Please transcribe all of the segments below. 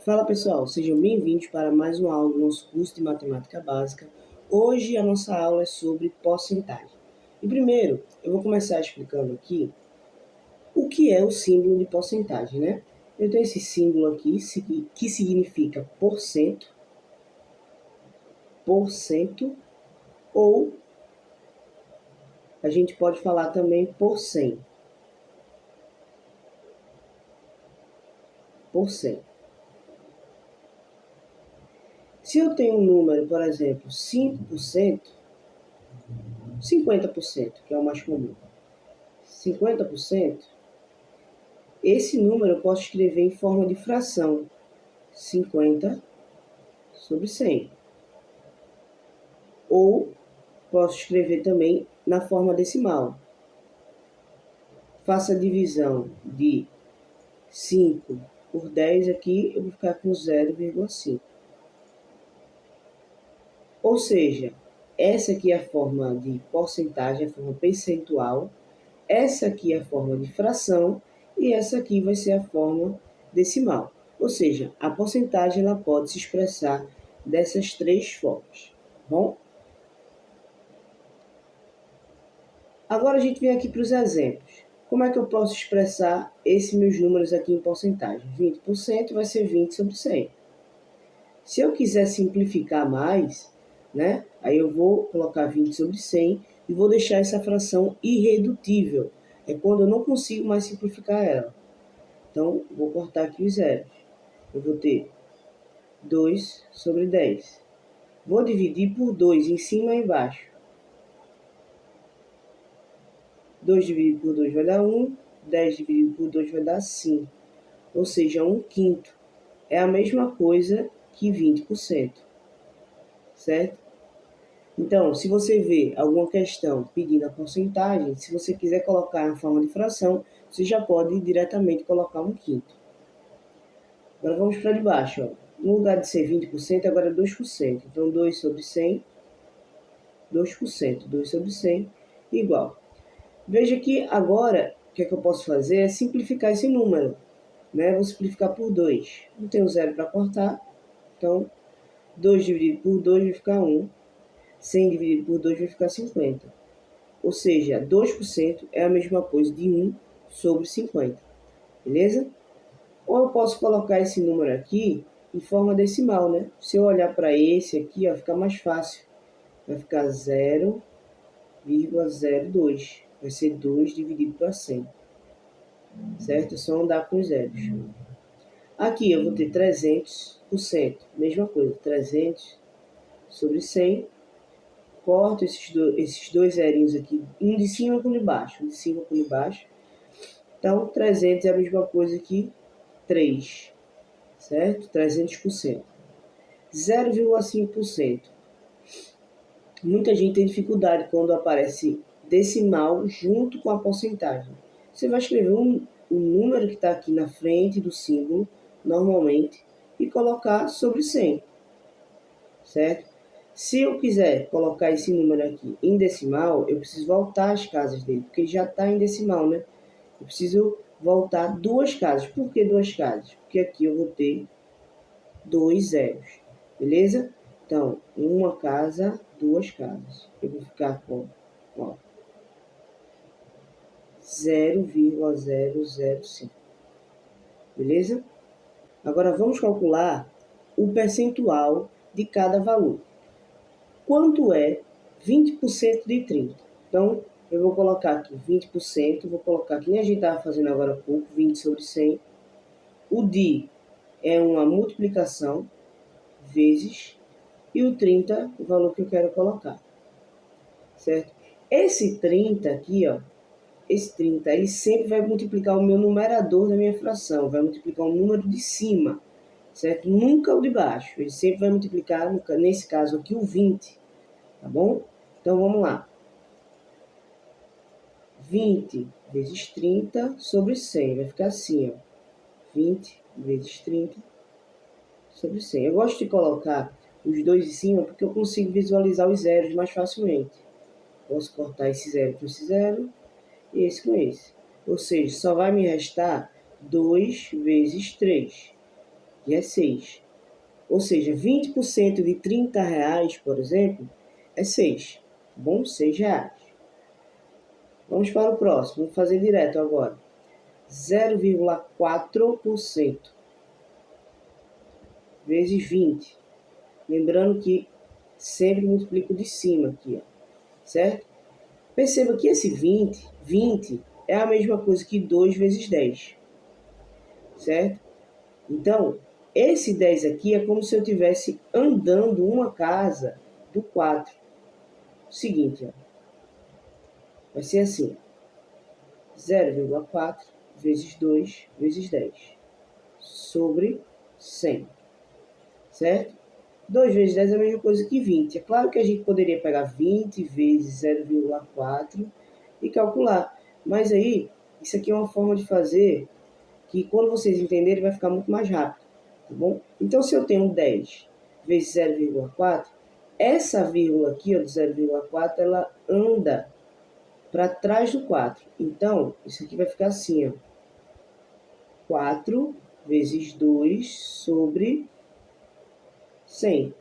Fala pessoal, sejam bem-vindos para mais uma aula do nosso curso de Matemática Básica. Hoje a nossa aula é sobre porcentagem. E primeiro, eu vou começar explicando aqui o que é o símbolo de porcentagem, né? Eu tenho esse símbolo aqui, que significa porcento, ou a gente pode falar também por 100. Se eu tenho um número, por exemplo, 5%, 50%, que é o mais comum, 50%, esse número eu posso escrever em forma de fração, 50 sobre 100. Ou posso escrever também na forma decimal. Faça a divisão de 5 por 10 aqui, eu vou ficar com 0,5. Ou seja, essa aqui é a forma de porcentagem, a forma percentual. Essa aqui é a forma de fração e essa aqui vai ser a forma decimal. Ou seja, a porcentagem ela pode se expressar dessas três formas. Bom? Agora a gente vem aqui para os exemplos. Como é que eu posso expressar esses meus números aqui em porcentagem? 20% vai ser 20 sobre 100. Se eu quiser simplificar mais, né, aí eu vou colocar 20 sobre 100 e vou deixar essa fração irredutível. É quando eu não consigo mais simplificar ela. Então, vou cortar aqui os zeros. Eu vou ter 2 sobre 10. Vou dividir por 2 em cima e embaixo. 2 dividido por 2 vai dar 1. 10 dividido por 2 vai dar 5. Ou seja, 1/5. É a mesma coisa que 20%. Certo? Então, se você vê alguma questão pedindo a porcentagem, se você quiser colocar na forma de fração, você já pode diretamente colocar 1/5. Agora vamos para de baixo. Ó. No lugar de ser 20%, agora é 2%. Então, 2 sobre 100, 2%. 2 sobre 100, igual. Veja que agora, o que é que eu posso fazer é simplificar esse número. Né? Vou simplificar por 2. Não tenho zero para cortar, então 2 dividido por 2 vai ficar 1. 100 dividido por 2 vai ficar 50. Ou seja, 2% é a mesma coisa de 1 sobre 50. Beleza? Ou eu posso colocar esse número aqui em forma decimal, né? Se eu olhar para esse aqui, ó, fica mais fácil. Vai ficar 0,02. Vai ser 2 dividido para 100. Certo? É só andar com os zeros. Aqui eu vou ter 300%. Mesma coisa, 300 sobre 100. Corto esses dois zerinhos aqui, um de cima com um de baixo. Um de cima com um de baixo. Então, 300 é a mesma coisa que 3. Certo? 300%. 0,5%. Muita gente tem dificuldade quando aparece decimal junto com a porcentagem. Você vai escrever o número que está aqui na frente do símbolo, normalmente, e colocar sobre 100. Certo? Se eu quiser colocar esse número aqui em decimal, eu preciso voltar às casas dele, porque já está em decimal, né? Eu preciso voltar 2 casas. Por que 2 casas? Porque aqui eu vou ter 2 zeros. Beleza? Então, uma casa, 2 casas. Eu vou ficar com 0,005. Beleza? Agora vamos calcular o percentual de cada valor. Quanto é 20% de 30? Então, eu vou colocar aqui 20%, vou colocar que nem a gente estava fazendo agora há pouco, 20 sobre 100. O de é uma multiplicação vezes e o 30, o valor que eu quero colocar. Certo? Esse 30 aqui, ó, esse 30, ele sempre vai multiplicar o meu numerador da minha fração, vai multiplicar o número de cima, certo? Nunca o de baixo, ele sempre vai multiplicar, nesse caso aqui, o 20, tá bom? Então, vamos lá. 20 vezes 30 sobre 100, vai ficar assim, ó. 20 vezes 30 sobre 100. Eu gosto de colocar os dois em cima porque eu consigo visualizar os zeros mais facilmente. Posso cortar esse zero com esse zero e esse com esse. Ou seja, só vai me restar 2 vezes 3. que é 6. Ou seja, 20% de R$30, por exemplo, é 6. Tá bom? R$6. Vamos para o próximo. Vamos fazer direto agora. 0,4% vezes 20. Lembrando que sempre multiplico de cima aqui, ó, certo? Perceba que esse 20 é a mesma coisa que 2 vezes 10, certo? Então, esse 10 aqui é como se eu estivesse andando uma casa do 4. Seguinte, ó, vai ser assim, 0,4 vezes 2 vezes 10 sobre 100, certo? 2 vezes 10 é a mesma coisa que 20. É claro que a gente poderia pegar 20 vezes 0,4 e calcular. Mas aí, isso aqui é uma forma de fazer que quando vocês entenderem vai ficar muito mais rápido, tá bom? Então, se eu tenho 10 vezes 0,4, essa vírgula aqui, ó, de 0,4, ela anda para trás do 4. Então, isso aqui vai ficar assim, ó. 4 vezes 2 sobre 100.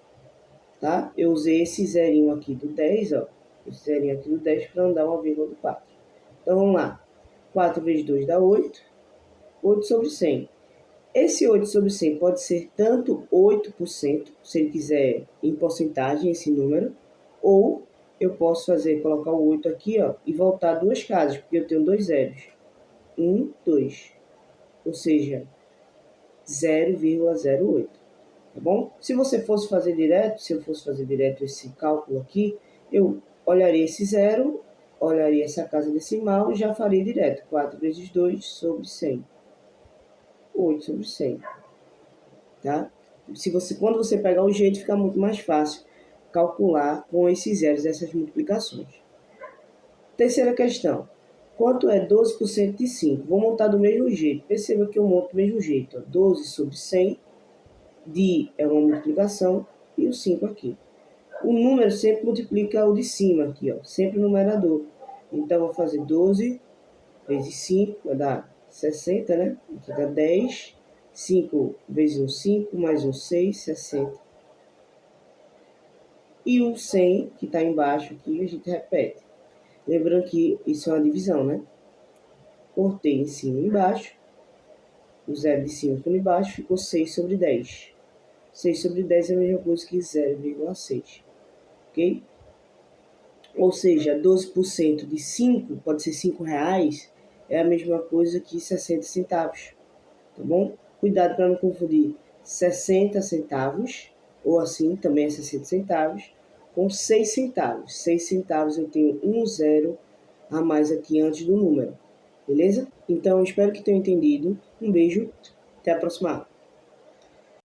Tá? Eu usei esse zerinho aqui do 10, ó, esse zerinho aqui do 10 para andar uma vírgula do 4. Então, vamos lá. 4 vezes 2 dá 8. 8 sobre 100. Esse 8 sobre 100 pode ser tanto 8%, se ele quiser em porcentagem esse número, ou eu posso colocar o 8 aqui, ó, e voltar duas casas, porque eu tenho dois zeros. 1, 2. Ou seja, 0,08. Tá bom? Se eu fosse fazer direto esse cálculo aqui, eu olharia esse zero, olharia essa casa decimal e já faria direto. 4 vezes 2 sobre 100. 8 sobre 100. Tá? Quando você pegar o jeito, fica muito mais fácil calcular com esses zeros, essas multiplicações. Terceira questão. Quanto é 12% de 5? Vou montar do mesmo jeito. Perceba que eu monto do mesmo jeito. Ó. 12 sobre 100. De é uma multiplicação e o 5 aqui. O número sempre multiplica o de cima aqui, ó, sempre no numerador. Então, vou fazer 12 vezes 5, vai dar 60, né? Aqui dá 10. 5 vezes 1, 5, mais 1, 6, 60. E o 100, que está embaixo aqui, a gente repete. Lembrando que isso é uma divisão, né? Cortei em cima e embaixo. O zero de cima com embaixo ficou 6 sobre 10. 6 sobre 10 é a mesma coisa que 0,6. Ok? Ou seja, 12% de 5, pode ser R$5, é a mesma coisa que 60 centavos. Tá bom? Cuidado para não confundir 60 centavos, ou assim, também é 60 centavos, com 6 centavos. 6 centavos eu tenho um zero a mais aqui antes do número. Beleza? Então, espero que tenham entendido. Um beijo, até a próxima aula.